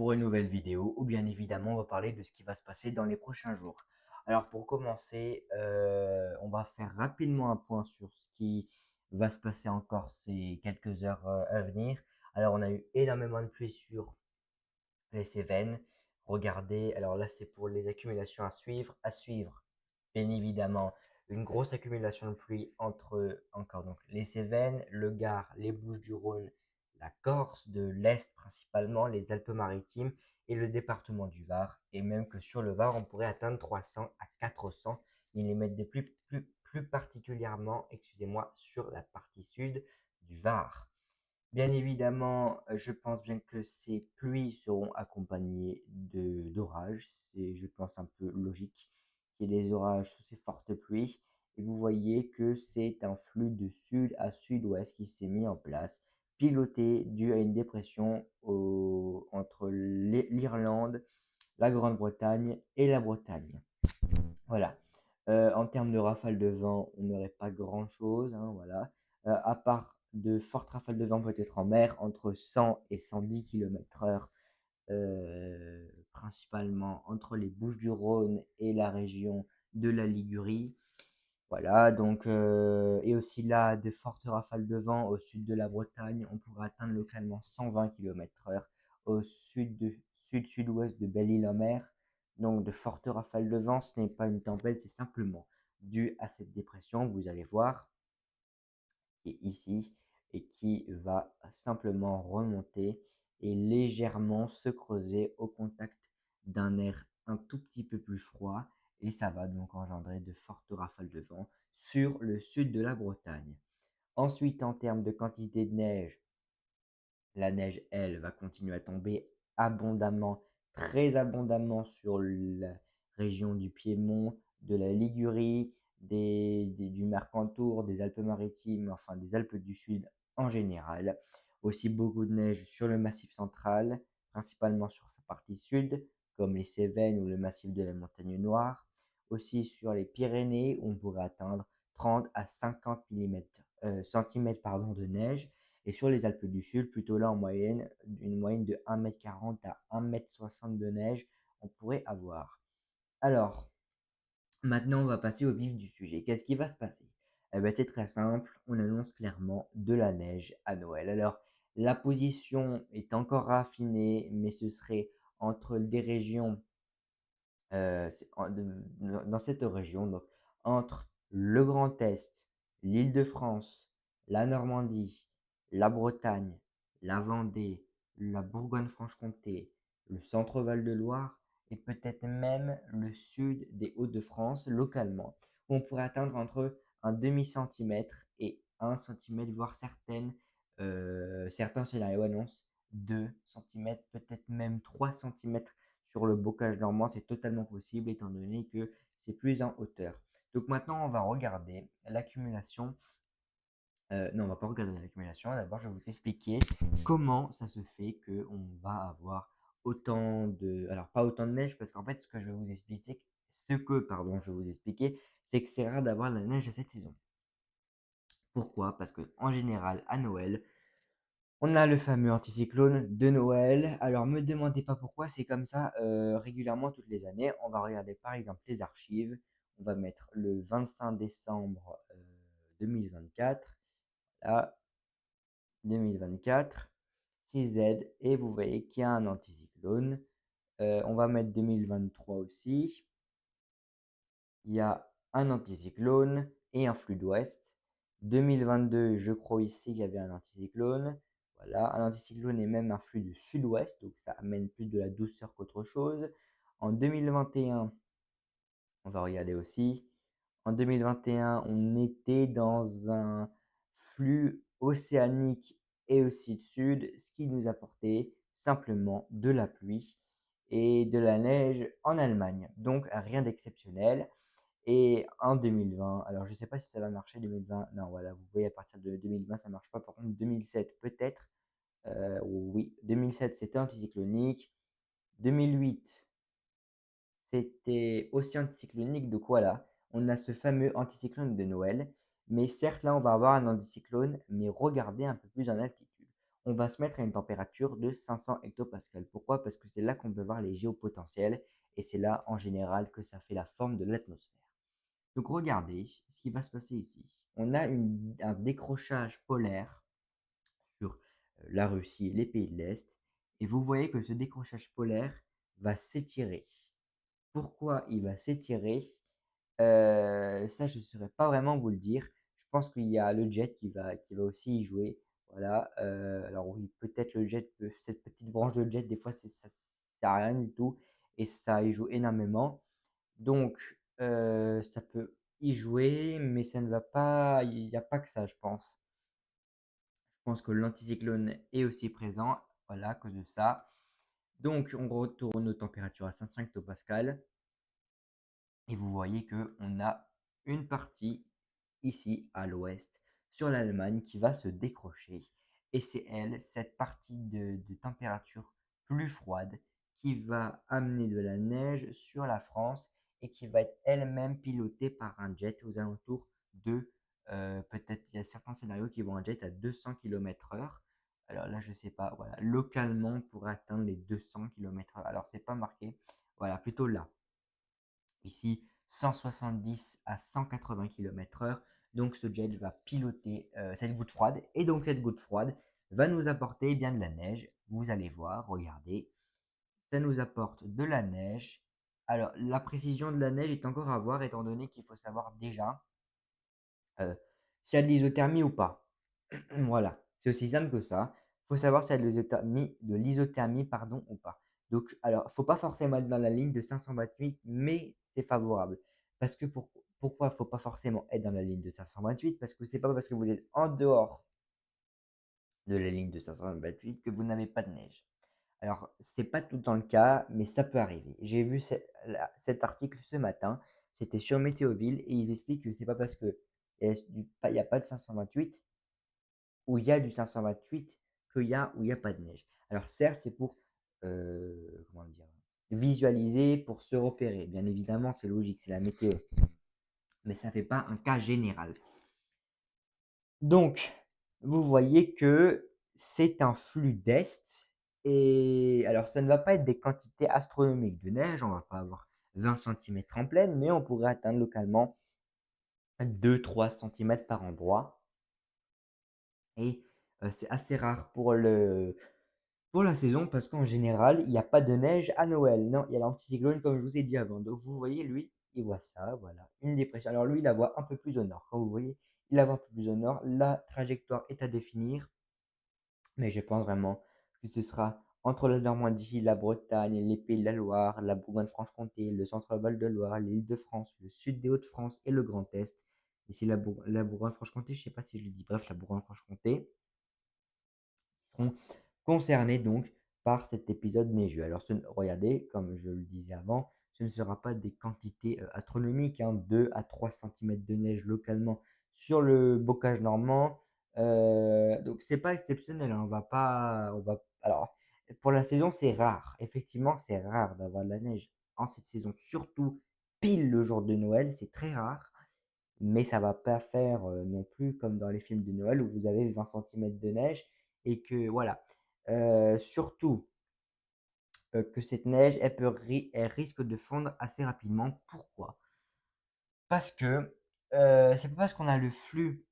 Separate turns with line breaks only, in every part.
pour une nouvelle vidéo où bien évidemment on va parler de ce qui va se passer dans les prochains jours. Alors pour commencer, on va faire rapidement un point sur ce qui va se passer encore ces quelques heures à venir. Alors on a eu énormément de pluie sur les Cévennes. Regardez, alors là c'est pour les accumulations à suivre. À suivre, bien évidemment, une grosse accumulation de pluie entre encore donc les Cévennes, le Gard, les Bouches-du-Rhône, la Corse de l'Est principalement, les Alpes-Maritimes et le département du Var. Et même que sur le Var, on pourrait atteindre 300 à 400 millimètres de pluie, plus particulièrement, excusez-moi, sur la partie sud du Var. Bien évidemment, je pense bien que ces pluies seront accompagnées d'orages. C'est, je pense, un peu logique qu'il y ait des orages sous ces fortes pluies. Et vous voyez que c'est un flux de sud à sud-ouest qui s'est mis en place, piloté dû à une dépression entre l'Irlande, la Grande-Bretagne et la Bretagne. Voilà. En termes de rafales de vent, on n'aurait pas grand-chose, hein, voilà. À part de fortes rafales de vent peut-être en mer, entre 100 et 110 km/h, principalement entre les Bouches-du-Rhône et la région de la Ligurie. Voilà, donc, et aussi là, de fortes rafales de vent au sud de la Bretagne. On pourrait atteindre localement 120 km/h au sud-sud-ouest de Belle-Île-en-Mer. Donc, de fortes rafales de vent, ce n'est pas une tempête, c'est simplement dû à cette dépression, vous allez voir, qui est ici et qui va simplement remonter et légèrement se creuser au contact d'un air un tout petit peu plus froid et ça va donc engendrer de fortes rafales de vent sur le sud de la Bretagne. Ensuite, en termes de quantité de neige, la neige, elle, va continuer à tomber abondamment, très abondamment sur la région du Piémont, de la Ligurie, du Mercantour, des Alpes-Maritimes, enfin des Alpes du Sud en général. Aussi beaucoup de neige sur le Massif central, principalement sur sa partie sud, comme les Cévennes ou le massif de la Montagne Noire. Aussi sur les Pyrénées, où on pourrait atteindre 30 à 50 centimètres de neige. Et sur les Alpes du Sud, plutôt là en moyenne, une moyenne de 1,40 m à 1,60 m de neige, on pourrait avoir. Alors, maintenant, on va passer au vif du sujet. Qu'est-ce qui va se passer? Eh ben, c'est très simple, on annonce clairement de la neige à Noël. Alors, la position est encore raffinée, mais ce serait entre des régions, dans cette région, donc entre le Grand Est, l'Île-de-France, la Normandie, la Bretagne, la Vendée, la Bourgogne-Franche-Comté, le centre-Val de Loire et peut-être même le sud des Hauts-de-France localement, où on pourrait atteindre entre un demi-centimètre et 1 centimètre, voire certains scénarios annoncent 2 centimètres, peut-être même 3 centimètres sur le bocage normand. C'est totalement possible étant donné que c'est plus en hauteur. Donc maintenant, on va regarder l'accumulation. Non, on va pas regarder l'accumulation. D'abord, je vais vous expliquer comment ça se fait qu'on va avoir autant de... Alors, pas autant de neige, parce qu'en fait, ce que je vais vous expliquer, je vais vous expliquer, c'est que c'est rare d'avoir de la neige à cette saison. Pourquoi? Parce que en général, à Noël, on a le fameux anticyclone de Noël. Alors, me demandez pas pourquoi, c'est comme ça régulièrement toutes les années. On va regarder par exemple les archives. On va mettre le 25 décembre 2024. Là, 2024, 6Z, et vous voyez qu'il y a un anticyclone. On va mettre 2023 aussi. Il y a un anticyclone et un flux d'ouest. 2022, je crois ici qu'il y avait un anticyclone. Voilà, un anticyclone et même un flux de sud-ouest, donc ça amène plus de la douceur qu'autre chose. En 2021, on va regarder aussi. En 2021, on était dans un flux océanique et aussi de sud, ce qui nous apportait simplement de la pluie et de la neige en Allemagne. Donc rien d'exceptionnel. Et en 2020, alors je ne sais pas si ça va marcher 2020. Non, voilà, vous voyez à partir de 2020, ça ne marche pas. Par contre, 2007 peut-être. Oui, 2007 c'était anticyclonique. 2008 c'était aussi anticyclonique. Donc voilà, on a ce fameux anticyclone de Noël. Mais certes, là, on va avoir un anticyclone, mais regardez un peu plus en altitude. on va se mettre à une température de 500 hectopascales. Pourquoi? Parce que c'est là qu'on peut voir les géopotentiels et c'est là, en général, que ça fait la forme de l'atmosphère. Donc regardez ce qui va se passer ici. On a un décrochage polaire sur la Russie et les pays de l'Est, et vous voyez que ce décrochage polaire va s'étirer. Pourquoi il va s'étirer? Ça, je ne saurais pas vraiment vous le dire. Je pense qu'il y a le jet qui va aussi y jouer. Voilà, alors oui, peut-être le jet peut cette petite branche de jet, des fois, ça sert à rien du tout et ça y joue énormément. Donc ça peut y jouer, mais ça ne va pas il y a pas que ça, je pense. Je pense que l'anticyclone est aussi présent, voilà, à cause de ça. Donc on retourne aux températures à 500 hectopascales. Et vous voyez qu'on a une partie ici à l'ouest sur l'Allemagne qui va se décrocher. Et c'est elle, cette partie de température plus froide, qui va amener de la neige sur la France et qui va être elle-même pilotée par un jet aux alentours de, peut-être il y a certains scénarios qui vont un jet à 200 km/h. Alors là, je sais pas, voilà, localement pour atteindre les 200 km/h. Alors c'est pas marqué, voilà, plutôt là. Ici, 170 à 180 km/h. Donc ce jet va piloter cette goutte froide. Et donc cette goutte froide va nous apporter bien de la neige. Vous allez voir, regardez, ça nous apporte de la neige. Alors la précision de la neige est encore à voir étant donné qu'il faut savoir déjà euh, s'il y a de l'isothermie ou pas. Voilà, c'est aussi simple que ça. Il faut savoir s'il y a de l'isothermie pardon, ou pas. Donc, alors, faut pas forcément être dans la ligne de 528, mais c'est favorable. Parce que pourquoi il ne faut pas forcément être dans la ligne de 528? Parce que c'est pas parce que vous êtes en dehors de la ligne de 528 que vous n'avez pas de neige. Alors, c'est pas tout le temps le cas, mais ça peut arriver. J'ai vu cet article ce matin, c'était sur Météoville, et ils expliquent que c'est pas parce que il y a pas de 528 où il y a du 528 qu'il y a où il y a pas de neige. Alors certes, c'est pour, comment dire? Visualiser, pour se repérer. Bien évidemment, c'est logique, c'est la météo, mais ça ne fait pas un cas général. Donc, vous voyez que c'est un flux d'est et alors ça ne va pas être des quantités astronomiques de neige, on va pas avoir 20 centimètres en pleine, mais on pourrait atteindre localement 2-3 centimètres par endroit et c'est assez rare pour la saison, parce qu'en général, il y a pas de neige à Noël. Non, il y a l'anticyclone comme je vous ai dit avant. Donc vous voyez, lui, il voit ça, voilà, une dépression. Alors lui, il la voit un peu plus au nord. Quand vous voyez, il la voit un peu plus au nord. La trajectoire est à définir, mais je pense vraiment que ce sera entre la Normandie, la Bretagne, les Pays de la Loire, la Bourgogne-Franche-Comté, le centre-val de Loire, l'Île-de-France, le sud des Hauts-de-France et le Grand Est. Ici, la Bourgogne-Franche-Comté, je ne sais pas si je le dis, bref, la Bourgogne-Franche-Comté seront concernés donc par cet épisode neigeux. Alors regardez, comme je le disais avant, ce ne sera pas des quantités astronomiques, 2 à 3 centimètres de neige localement sur le bocage normand. Donc c'est pas exceptionnel, hein. Alors, pour la saison, c'est rare. Effectivement, c'est rare d'avoir de la neige en cette saison, surtout pile le jour de Noël, c'est très rare. Mais ça va pas faire, non plus comme dans les films de Noël où vous avez 20 centimètres de neige et que voilà. Surtout, que cette neige, elle risque de fondre assez rapidement. Pourquoi? Parce que, c'est pas parce qu'on a le flux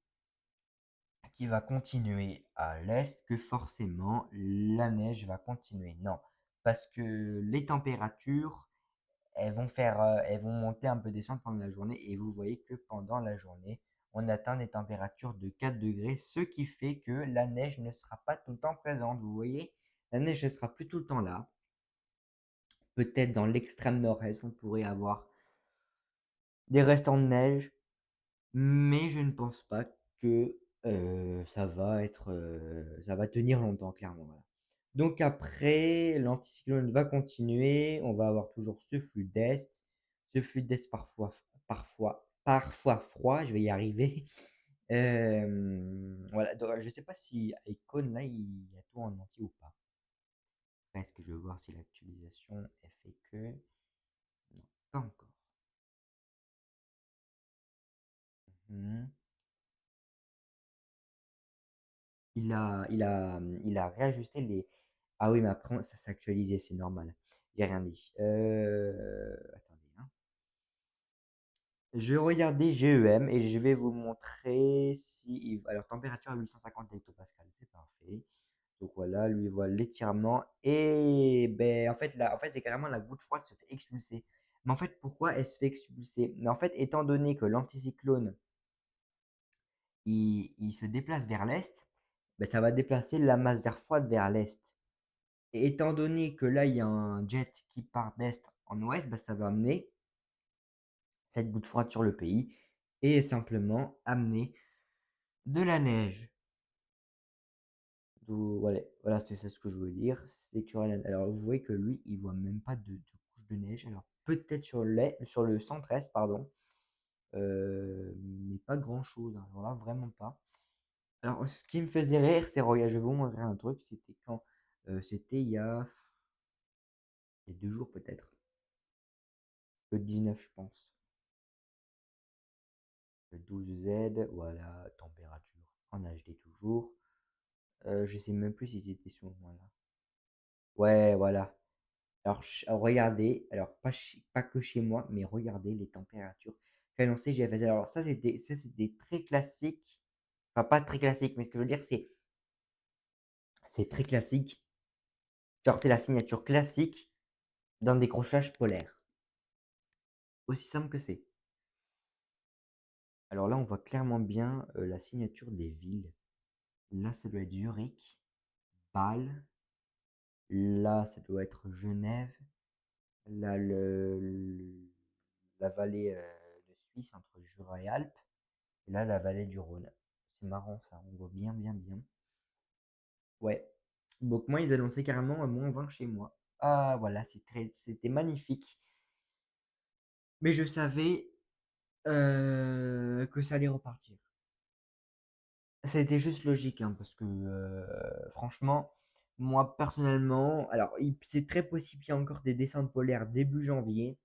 qui va continuer à l'est que forcément la neige va continuer. Non, parce que les températures elles vont monter un peu, descendre pendant la journée et vous voyez que pendant la journée, on atteint des températures de 4 degrés, ce qui fait que la neige ne sera pas tout le temps présente. Vous voyez, la neige ne sera plus tout le temps là. Peut-être dans l'extrême nord-est, on pourrait avoir des restants de neige, mais je ne pense pas que ça va tenir longtemps, clairement. Voilà. Donc après, l'anticyclone va continuer, on va avoir toujours ce flux d'est parfois froid, je vais y arriver. Voilà, donc je ne sais pas si Icon là, il y a tout en entier ou pas. Après, est-ce que je veux voir si l'actualisation elle fait que. Non, pas encore. Mhm. il a réajusté les ah oui, mais après ça s'est actualisé, c'est normal. Il a rien dit. Attendez, hein. Je vais regarder GEM et je vais vous montrer si alors température à 850 hectopascales, c'est parfait. Donc voilà, lui voilà l'étirement et ben en fait là, en fait c'est carrément la goutte froide se fait expulser. Mais en fait pourquoi elle se fait expulser? Mais en fait étant donné que l'anticyclone il se déplace vers l'est, ben ça va déplacer la masse d'air froide vers l'est. Et étant donné que là il y a un jet qui part d'est en ouest, ben ça va amener cette goutte froide sur le pays et simplement amener de la neige. Voilà, voilà c'est ça ce que je voulais dire. C'est qu'il y aura alors vous voyez que lui, il voit même pas de couche de neige. Alors peut-être sur le centre-est, pardon, mais pas grand-chose, hein. Alors là, vraiment pas. Alors ce qui me faisait rire, c'est regarde, je vais vous montrer un truc, c'était quand? C'était il y a 2 jours peut-être, le 19 je pense. Le 12Z, voilà, température en HD toujours. Je sais même plus si c'était ce moment-là. Ouais, voilà. Alors regardez, alors pas que chez moi, mais regardez les températures qu'annonçait GFS. Alors ça c'était très classique, enfin pas très classique, mais ce que je veux dire c'est très classique. Genre c'est la signature classique d'un décrochage polaire. Aussi simple que c'est. Alors là, on voit clairement bien, la signature des villes. Là, ça doit être Zurich, Bâle. Là, ça doit être Genève. Là, la vallée, de Suisse entre Jura et Alpes. Et là, la vallée du Rhône. C'est marrant ça, on voit bien, bien, bien. Ouais. Donc moi, ils annonçaient carrément un -20 chez moi. Ah voilà, c'était magnifique. Mais je savais que ça allait repartir. C'était juste logique, hein, parce que franchement, moi personnellement, alors c'est très possible qu'il y ait encore des descentes polaires début janvier,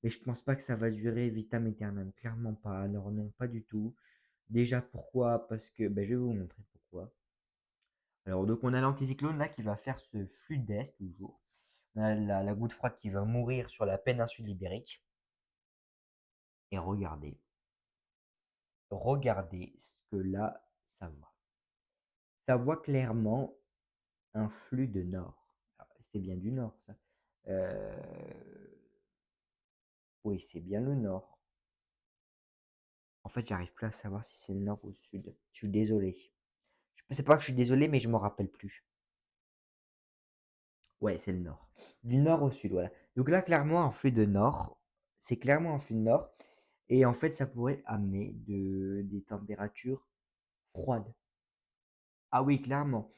mais je pense pas que ça va durer vitam aeternam. Clairement pas. Non, non, pas du tout. Déjà pourquoi? Parce que ben, je vais vous montrer pourquoi. Alors, donc, on a l'anticyclone là qui va faire ce flux d'est toujours. On a la goutte froide qui va mourir sur la péninsule ibérique. Et regardez ce que là, ça voit. Ça voit clairement un flux de nord. Alors, c'est bien du nord, ça. Euh, Oui, c'est bien le nord. En fait, j'arrive plus à savoir si c'est le nord ou le sud. Je suis désolé. Je sais pas que je suis désolé, mais je m'en rappelle plus. Ouais, c'est le nord. Du nord au sud, voilà. Donc là, clairement, un flux de nord. C'est clairement un flux de nord. Et en fait, ça pourrait amener des températures froides. Ah oui, clairement.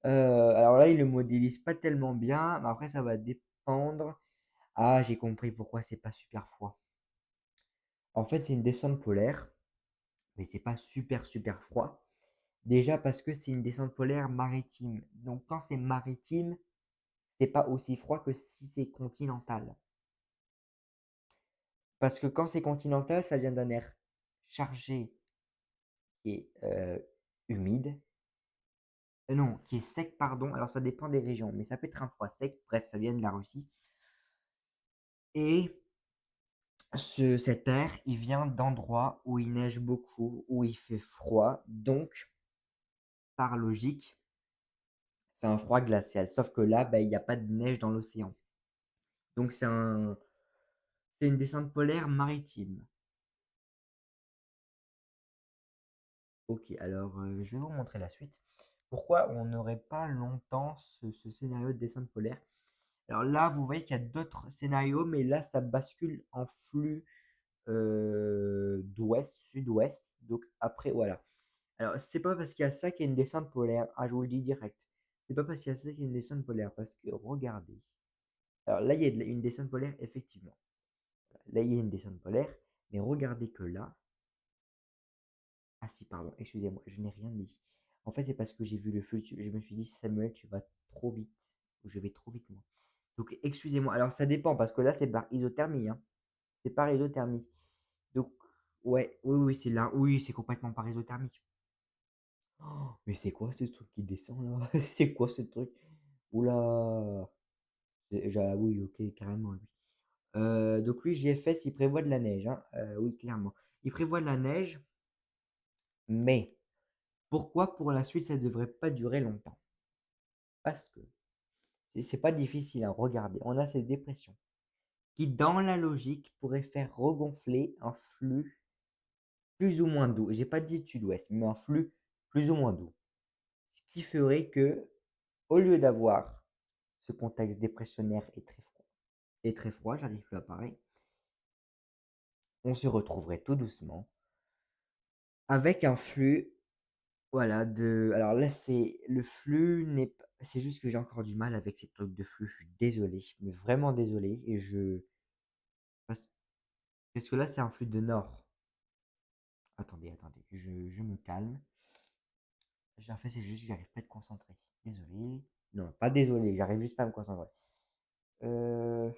Alors là, il le modélise pas tellement bien, mais après, ça va dépendre. Ah, j'ai compris pourquoi c'est pas super froid. En fait, c'est une descente polaire, mais c'est pas super super froid. Déjà parce que c'est une descente polaire maritime. Donc quand c'est maritime, c'est pas aussi froid que si c'est continental. Parce que quand c'est continental, ça vient d'un air chargé qui est humide. Non, qui est sec, pardon. Alors ça dépend des régions, mais ça peut être un froid sec. Bref, ça vient de la Russie. Et cet air, il vient d'endroits où il neige beaucoup, où il fait froid. Donc, par logique, c'est un froid glacial. Sauf que là, bah, il n'y a pas de neige dans l'océan. Donc, c'est une descente polaire maritime. Ok, alors je vais vous montrer la suite. Pourquoi on n'aurait pas longtemps ce scénario de descente polaire? Alors là, vous voyez qu'il y a d'autres scénarios, mais là, ça bascule en flux d'ouest, sud-ouest. Donc après, voilà. Alors, c'est pas parce qu'il y a ça qu'il y a une descente polaire. Ah, je vous le dis direct. C'est pas parce qu'il y a ça qu'il y a une descente polaire. Parce que regardez. Alors là, il y a une descente polaire, effectivement. Là, il y a une descente polaire. Mais regardez que là. Ah si, pardon, excusez-moi, je n'ai rien dit. En fait, c'est parce que j'ai vu le feu. Je me suis dit, Samuel, tu vas trop vite. Ou je vais trop vite, moi. Donc, excusez-moi. Alors, ça dépend, parce que là, c'est par isothermie, hein. C'est par isothermie. Donc, ouais, oui, oui, c'est là. Oui, c'est complètement par isothermie. Mais c'est quoi ce truc qui descend là? C'est quoi ce truc? Ouh là! Oui, OK, carrément lui. Donc lui, GFS, il prévoit de la neige, hein, oui, clairement. Il prévoit de la neige, mais pourquoi pour la suite ça devrait pas durer longtemps? Parce que c'est pas difficile à regarder. On a cette dépression qui, dans la logique, pourrait faire regonfler un flux plus ou moins doux. J'ai pas dit de sud-ouest, mais un flux plus ou moins doux. Ce qui ferait que, au lieu d'avoir ce contexte dépressionnaire et très froid, j'arrive plus à parler, on se retrouverait tout doucement avec un flux, voilà, alors là, c'est le flux n'est p c'est juste que j'ai encore du mal avec ces trucs de flux, je suis désolé, mais vraiment désolé et parce parce que là, c'est un flux de nord. Attendez, je me calme. En fait, c'est juste que j'arrive pas à être concentré. Désolé. Non, pas désolé, j'arrive juste pas à me concentrer. Heu,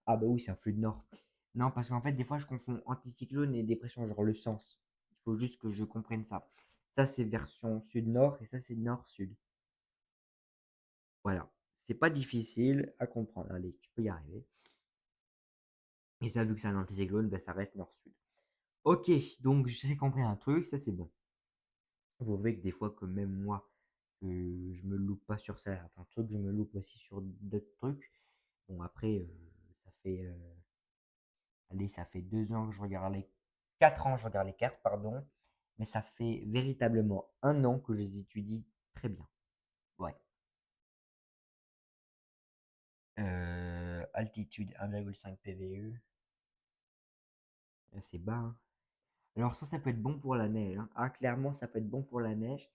ah bah oui, c'est un flux de nord. Non, parce qu'en fait, des fois, je confonds anticyclone et dépression, genre le sens. Il faut juste que je comprenne ça. Ça, c'est version sud-nord et ça, c'est nord-sud. Voilà. C'est pas difficile à comprendre. Allez, tu peux y arriver. Et ça, vu que c'est un anticyclone, bah, ça reste nord-sud. OK, donc j'ai compris un truc, ça c'est bon. Vous voyez que des fois, que même moi, je me loupe pas sur certains trucs, je me loupe aussi sur d'autres trucs. Bon, après, ça fait, allez, ça fait 2 ans que je regarde les 4 ans, je regarde les cartes, pardon, mais ça fait véritablement 1 an que je les étudie très bien. Ouais. Altitude 1,5 PVE, c'est bas, hein. Alors ça peut être bon pour la neige, hein. Ah, clairement, ça peut être bon pour la neige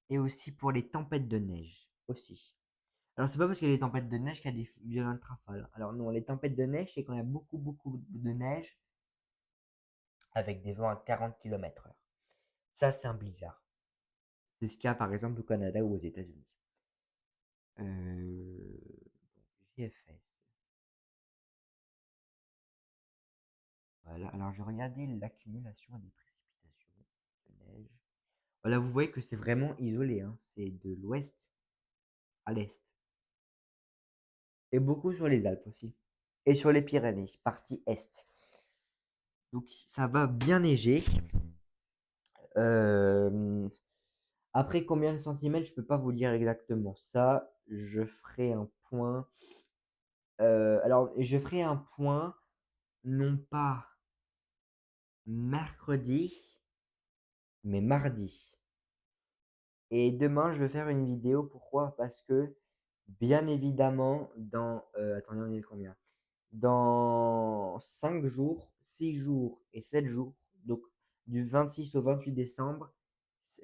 et aussi pour les tempêtes de neige, aussi. Alors c'est pas parce qu'il y a des tempêtes de neige qu'il y a des violentes rafales. Alors non, les tempêtes de neige, c'est quand il y a beaucoup, beaucoup de neige avec des vents à 40 km/h. Ça, c'est un blizzard. C'est ce qu'il y a par exemple au Canada ou aux États-Unis. GFS. Voilà, alors je regardais l'accumulation des précipitations de neige. Voilà, vous voyez que c'est vraiment isolé, hein. C'est de l'ouest à l'est. Et beaucoup sur les Alpes aussi. Et sur les Pyrénées, partie est. Donc ça va bien neiger. Euh, Après combien de centimètres, je peux pas vous dire exactement. Ça, je ferai un point. Alors, je ferai un point, non pas mercredi, mais mardi. Et demain, je vais faire une vidéo. Pourquoi? Parce que, bien évidemment, attendez, on est le combien? Dans 5 jours, 6 jours et 7 jours, donc du 26 au 28 décembre,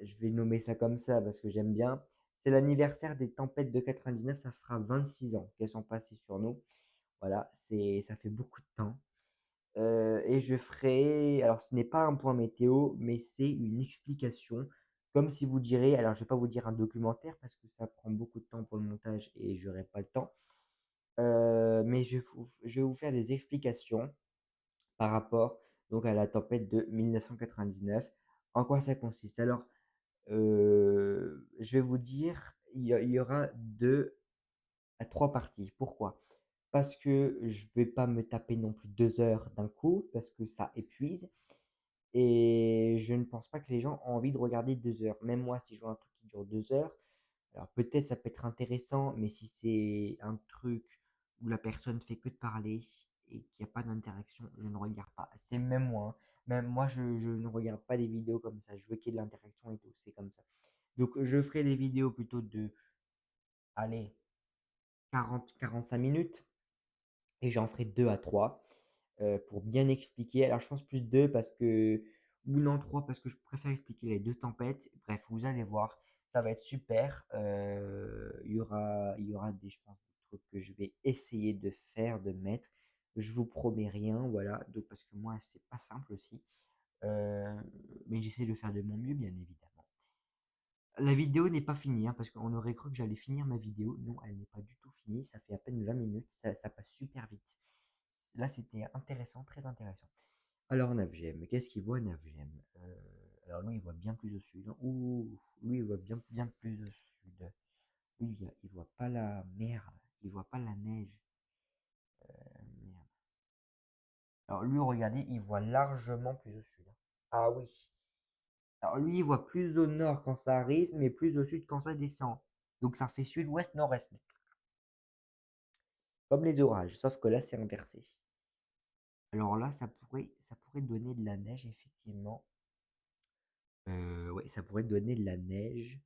je vais nommer ça comme ça parce que j'aime bien, c'est l'anniversaire des tempêtes de 99, ça fera 26 ans qu'elles sont passées sur nous. Voilà, ça fait beaucoup de temps. Et je ferai, alors ce n'est pas un point météo, mais c'est une explication, comme si vous direz, alors je vais pas vous dire un documentaire parce que ça prend beaucoup de temps pour le montage et j'aurai pas le temps. Mais je vais vous faire des explications par rapport donc à la tempête de 1999. En quoi ça consiste? Alors, je vais vous dire, il y aura 2 à 3 parties. Pourquoi? Parce que je vais pas me taper non plus 2 heures d'un coup, parce que ça épuise et je ne pense pas que les gens ont envie de regarder 2 heures. Même moi, si je vois un truc qui dure 2 heures, alors peut-être ça peut être intéressant, mais si c'est un truc où la personne fait que de parler et qu'il y a pas d'interaction, je ne regarde pas. C'est même moi, hein. Même moi, je ne regarde pas des vidéos comme ça. Je veux qu'il y ait de l'interaction et tout. C'est comme ça. Donc, je ferai des vidéos plutôt de, allez, 40-45 minutes et j'en ferai 2 à 3 pour bien expliquer. Alors, je pense plus 2 parce que, ou non 3 parce que je préfère expliquer les 2 tempêtes. Bref, vous allez voir, ça va être super. Il y aura des, je pense, des trucs que je vais essayer de faire, de mettre. Je vous promets rien, voilà. Donc, parce que moi, c'est pas simple aussi. Euh, mais j'essaie de faire de mon mieux, bien évidemment. La vidéo n'est pas finie, hein, parce qu'on aurait cru que j'allais finir ma vidéo. Non, elle n'est pas du tout finie. Ça fait à peine 20 minutes. Ça passe super vite. Là, c'était intéressant, très intéressant. Alors, 9 qu'est-ce qu'il voit 9 Alors lui, il voit bien plus au sud, hein. Ouh, lui, il voit bien plus au sud. Lui, il voit pas la merde, il voit pas la neige. Merde. Alors lui, regardez, il voit largement plus au sud, hein. Ah oui. Alors lui, il voit plus au nord quand ça arrive, mais plus au sud quand ça descend. Donc ça fait sud-ouest, nord-est. Comme les orages, sauf que là, c'est inversé. Alors là, ça pourrait donner de la neige, effectivement. Ouais, ça pourrait donner de la neige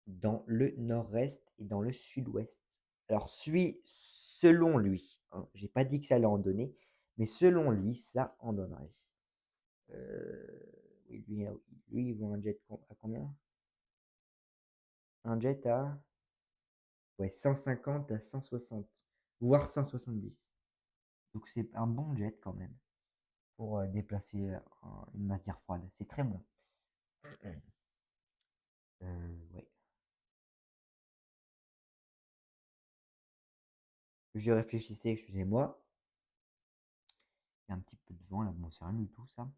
dans le nord-est et dans le sud-ouest. Alors, selon lui, hein, j'ai pas dit que ça allait en donner, mais selon lui, ça en donnerait. Oui, lui, il vaut un jet à combien? Un jet à, ouais, 150 à 160, voire 170. Donc c'est un bon jet quand même pour déplacer une masse d'air froide. C'est très bon. Ouais. Je réfléchissais, excusez-moi. Il y a un petit peu de vent là, bon, c'est rien du tout ça.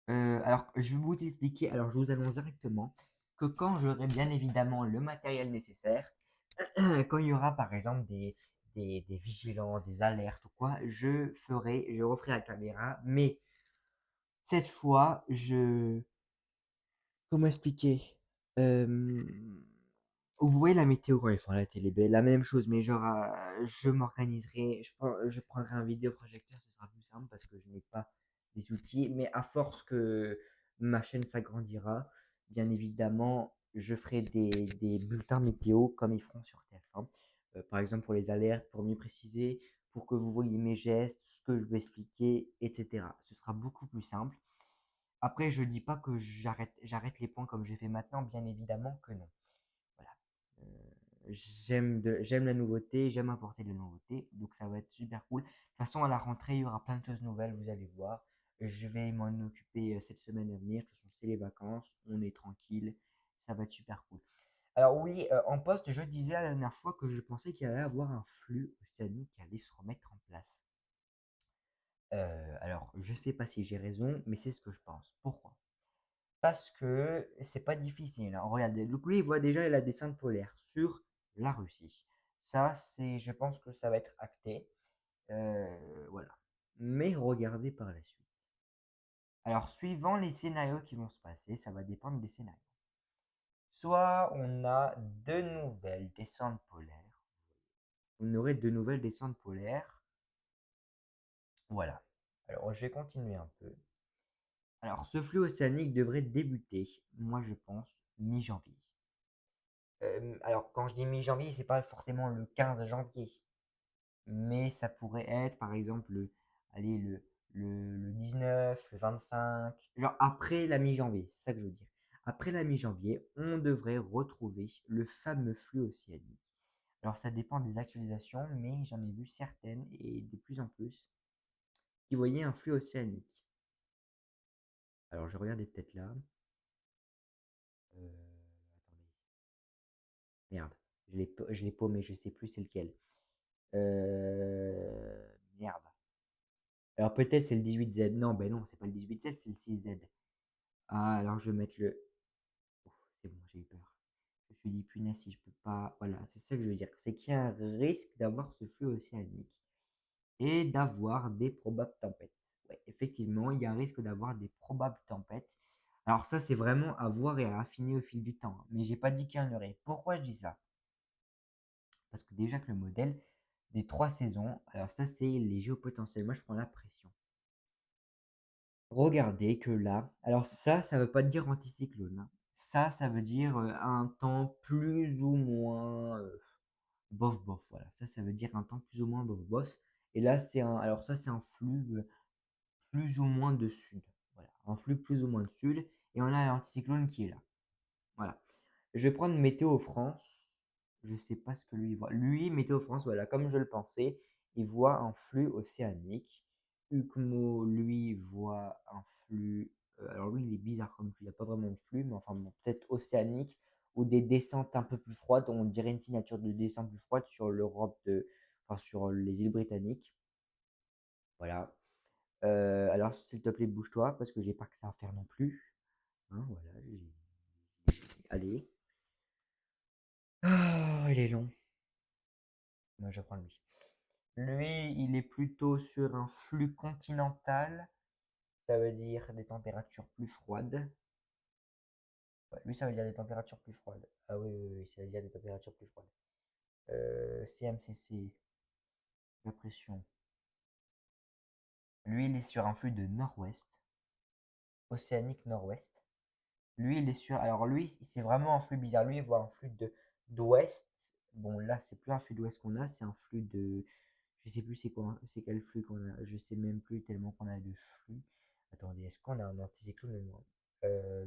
Alors, je vais vous expliquer, alors je vous annonce directement que quand j'aurai bien évidemment le matériel nécessaire, quand il y aura par exemple des vigilants, des alertes ou quoi, je referai la caméra, mais cette fois, comment expliquer? Vous voyez la météo quand ils font à la télé, ben, la même chose, mais genre, je m'organiserai, je prendrai un vidéoprojecteur, ce sera plus simple parce que je n'ai pas les outils, mais à force que ma chaîne s'agrandira, bien évidemment, je ferai des bulletins météo comme ils feront sur TF1. Par exemple, pour les alertes, pour mieux préciser, pour que vous voyez mes gestes, ce que je vais expliquer, etc. Ce sera beaucoup plus simple. Après, je dis pas que j'arrête les points comme j'ai fait maintenant, bien évidemment que non. Voilà. J'aime la nouveauté, j'aime apporter de la nouveauté, donc ça va être super cool. De toute façon, à la rentrée, il y aura plein de choses nouvelles, vous allez voir. Je vais m'en occuper cette semaine à venir. De toute façon, c'est les vacances, on est tranquille, ça va être super cool. Alors oui, en poste, je disais la dernière fois que je pensais qu'il allait y avoir un flux océanique qui allait se remettre en place. Alors, je sais pas si j'ai raison, mais c'est ce que je pense. Pourquoi? Parce que c'est pas difficile, hein. Regardez, donc lui, il voit déjà la descente polaire sur la Russie. Ça, je pense que ça va être acté. Voilà. Mais regardez par la suite. Alors, suivant les scénarios qui vont se passer, ça va dépendre des scénarios. Soit on a de nouvelles descentes polaires. On aurait de nouvelles descentes polaires. Voilà. Alors, je vais continuer un peu. Alors, ce flux océanique devrait débuter, moi je pense, mi-janvier. Alors, quand je dis mi-janvier, c'est pas forcément le 15 janvier, mais ça pourrait être, par exemple, allez, le 19, le 25, genre après la mi-janvier, c'est ça que je veux dire. Après la mi-janvier, on devrait retrouver le fameux flux océanique. Alors, ça dépend des actualisations, mais j'en ai vu certaines et de plus en plus qui voyaient un flux océanique. Alors, je regardais peut-être là. Attendez. Merde, je l'ai paumé, je sais plus c'est lequel. Merde. Alors peut-être c'est le 18Z. Non, ben non, c'est pas le 18Z, c'est le 6Z. Ah, alors je vais mettre le. Ouf, c'est bon, j'ai eu peur. Je me suis dit, punaise, si je peux pas. Voilà, c'est ça que je veux dire. C'est qu'il y a un risque d'avoir ce flux océanique et d'avoir des probables tempêtes. Ouais, effectivement, il y a un risque d'avoir des probables tempêtes. Alors ça, c'est vraiment à voir et à affiner au fil du temps, hein. Mais j'ai pas dit qu'il y en aurait. Pourquoi je dis ça? Parce que déjà que le modèle des 3 saisons, alors ça, c'est les géopotentiels. Moi, je prends la pression. Regardez que là, alors ça veut pas dire anticyclone, hein. Ça veut dire un temps plus ou moins bof bof. Voilà, ça veut dire un temps plus ou moins bof bof. Et là, alors ça, c'est un flux plus ou moins de sud. Voilà, un flux plus ou moins de sud. Et on a l'anticyclone qui est là. Voilà. Je vais prendre Météo France. Je sais pas ce que lui voit. Lui, Météo France, voilà, comme je le pensais, il voit un flux océanique. Ukmo, lui, voit un flux. Alors lui, il est bizarre comme flux. Il n'y a pas vraiment de flux, mais enfin bon, peut-être océanique ou des descentes un peu plus froides. On dirait une signature de descente plus froide sur l'Europe enfin sur les îles britanniques. Voilà. Alors s'il te plaît, bouge-toi parce que j'ai pas que ça à faire non plus, hein, voilà, allez. Ah, il est long. Moi, je prends lui. Lui, il est plutôt sur un flux continental, ça veut dire des températures plus froides. Ouais, lui, ça veut dire des températures plus froides. Ah oui, oui, oui, ça veut dire des températures plus froides. CMCC, la pression. Lui, il est sur un flux de nord-ouest, océanique nord-ouest. Lui, il est sur. Alors, lui, c'est vraiment un flux bizarre. Lui, il voit un flux de d'ouest. Bon, là, c'est plus un flux d'ouest qu'on a, c'est un flux de. Je sais plus c'est quoi, c'est quel flux qu'on a. Je sais même plus tellement qu'on a de flux. Attendez, est-ce qu'on a un anticyclone ou non?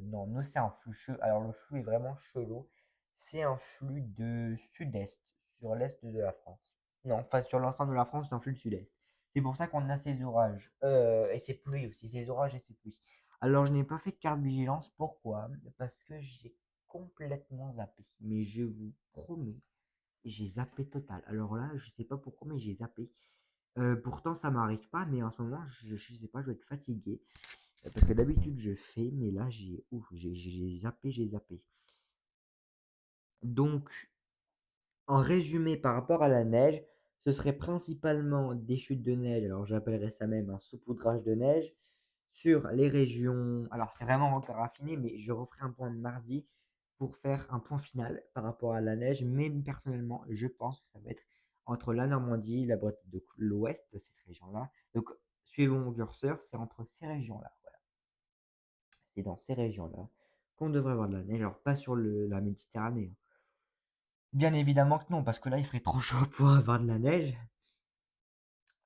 Non, nous, c'est un flux chelou. Alors, le flux est vraiment chelou. C'est un flux de sud-est, sur l'est de la France. Non, enfin, sur l'ensemble de la France, c'est un flux de sud-est. C'est pour ça qu'on a ces orages. Et ces pluies aussi, ces orages et ces pluies. Alors, je n'ai pas fait de carte vigilance. Pourquoi? Parce que j'ai complètement zappé. Mais je vous promets, j'ai zappé total. Alors là, je sais pas pourquoi, mais j'ai zappé. Pourtant, ça m'arrive pas, mais en ce moment, je sais pas, je dois être fatigué. Parce que d'habitude, je fais, mais là, j'ai zappé, j'ai zappé. Donc, en résumé, par rapport à la neige, ce serait principalement des chutes de neige, alors j'appellerais ça même un saupoudrage de neige, sur les régions. Alors c'est vraiment encore raffiné, mais je referai un point mardi pour faire un point final par rapport à la neige. Mais personnellement, je pense que ça va être entre la Normandie, la Bretagne, donc l'ouest de cette région-là. Donc suivons mon curseur, c'est entre ces régions-là. Voilà. C'est dans ces régions-là qu'on devrait avoir de la neige. Alors pas sur la Méditerranée, hein. Bien évidemment que non, parce que là, il ferait trop chaud pour avoir de la neige.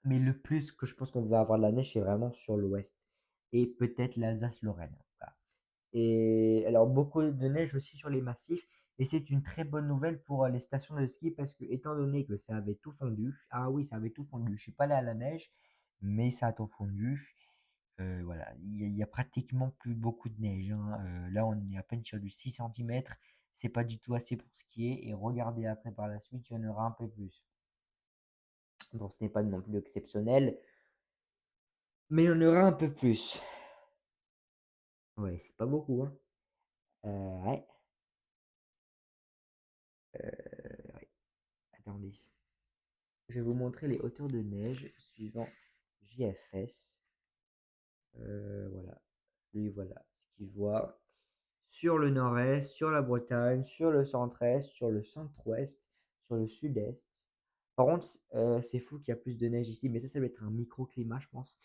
Mais le plus que je pense qu'on va avoir de la neige, c'est vraiment sur l'ouest. Et peut-être l'Alsace-Lorraine. Voilà. Et alors, beaucoup de neige aussi sur les massifs. Et c'est une très bonne nouvelle pour les stations de ski parce que, étant donné que ça avait tout fondu, ah oui, ça avait tout fondu. Je suis pas allé à la neige, mais ça a tout fondu. Voilà, il y a pratiquement plus beaucoup de neige, hein. Là, on est à peine sur du 6 centimètres. C'est pas du tout assez pour skier. Et regardez après par la suite, il y en aura un peu plus. Bon, ce n'est pas non plus exceptionnel, mais il y en aura un peu plus. Ouais, c'est pas beaucoup, hein. Ouais, ouais. Attendez. Je vais vous montrer les hauteurs de neige suivant JFS. Voilà. Lui, voilà ce qu'il voit sur le nord-est, sur la Bretagne, sur le centre-est, sur le centre-ouest, sur le sud-est. Par contre, c'est fou qu'il y a plus de neige ici, mais ça doit être un microclimat, je pense.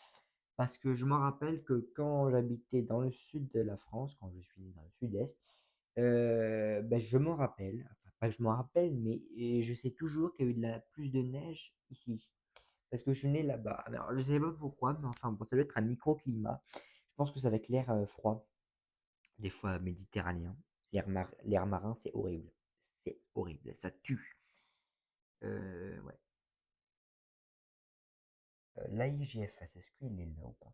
Parce que je me rappelle que quand j'habitais dans le sud de la France, quand je suis né dans le sud-est, ben, je m'en rappelle, enfin pas que je m'en rappelle, mais je sais toujours qu'il y a eu plus de neige ici. Parce que je suis né là-bas. Alors, je sais pas pourquoi, mais enfin, bon, ça doit être un microclimat. Je pense que c'est avec l'air froid, des fois méditerranéen. L'air marin, c'est horrible. C'est horrible, ça tue. Ouais. L'AIGFS, est-ce qu'il est là ou pas?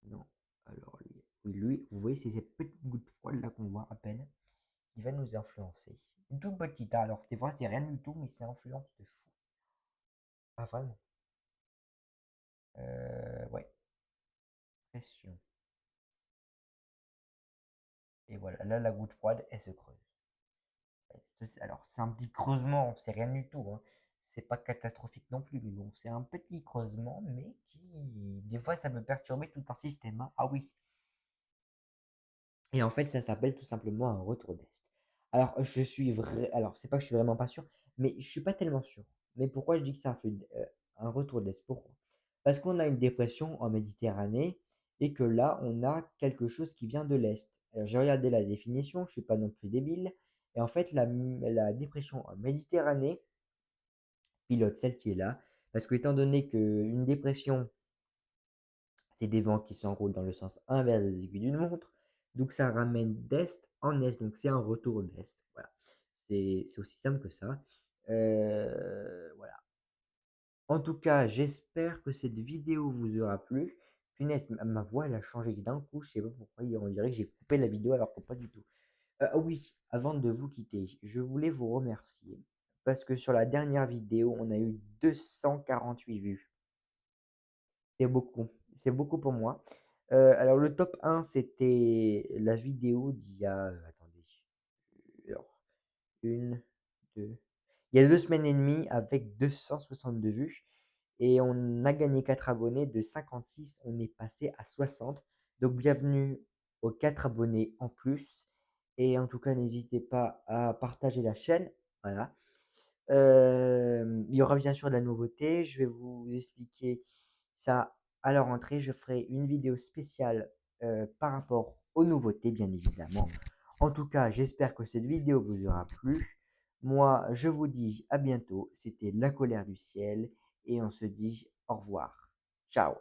Non. Alors, lui, vous voyez, c'est ces petites gouttes froides là qu'on voit à peine, qui va nous influencer. Une toute petite, hein. Alors, des fois, c'est rien du tout, mais c'est influence de fou. Ah, vraiment? Ouais. Pression. Et voilà, là, la goutte froide, elle se creuse. Ouais, alors, c'est un petit creusement, c'est rien du tout, hein. C'est pas catastrophique non plus, mais bon, c'est un petit creusement, mais qui, des fois, ça peut perturber tout un système, hein. Ah oui. Et en fait, ça s'appelle tout simplement un retour d'Est. Alors, c'est pas que je suis vraiment pas sûr, mais je suis pas tellement sûr. Mais pourquoi je dis que c'est un retour d'Est? Pourquoi? Parce qu'on a une dépression en Méditerranée et que là, on a quelque chose qui vient de l'Est. Alors, j'ai regardé la définition, je suis pas non plus débile. Et en fait, la dépression en Méditerranée pilote celle qui est là. Parce que étant donné qu'une dépression, c'est des vents qui s'enroulent dans le sens inverse des aiguilles d'une montre. Donc ça ramène d'est en est. Donc c'est un retour d'est. Voilà. C'est aussi simple que ça. Voilà. En tout cas, j'espère que cette vidéo vous aura plu. Punaise, ma voix elle a changé d'un coup. Je sais pas pourquoi. On dirait que j'ai coupé la vidéo alors que pas du tout. Oui, avant de vous quitter, je voulais vous remercier. Parce que sur la dernière vidéo, on a eu 248 vues. C'est beaucoup, c'est beaucoup pour moi. Alors le top un c'était la vidéo d'il y a, attendez, alors 1, 2 il y a 2 semaines et demie avec 262 vues et on a gagné 4 abonnés de 56, on est passé à 60. Donc bienvenue aux 4 abonnés en plus et en tout cas n'hésitez pas à partager la chaîne, voilà. Il y aura bien sûr de la nouveauté. Je vais vous expliquer ça à la rentrée. Je ferai une vidéo spéciale, par rapport aux nouveautés, bien évidemment. En tout cas, j'espère que cette vidéo vous aura plu. Moi, je vous dis à bientôt. C'était La Colère du Ciel et on se dit au revoir. Ciao.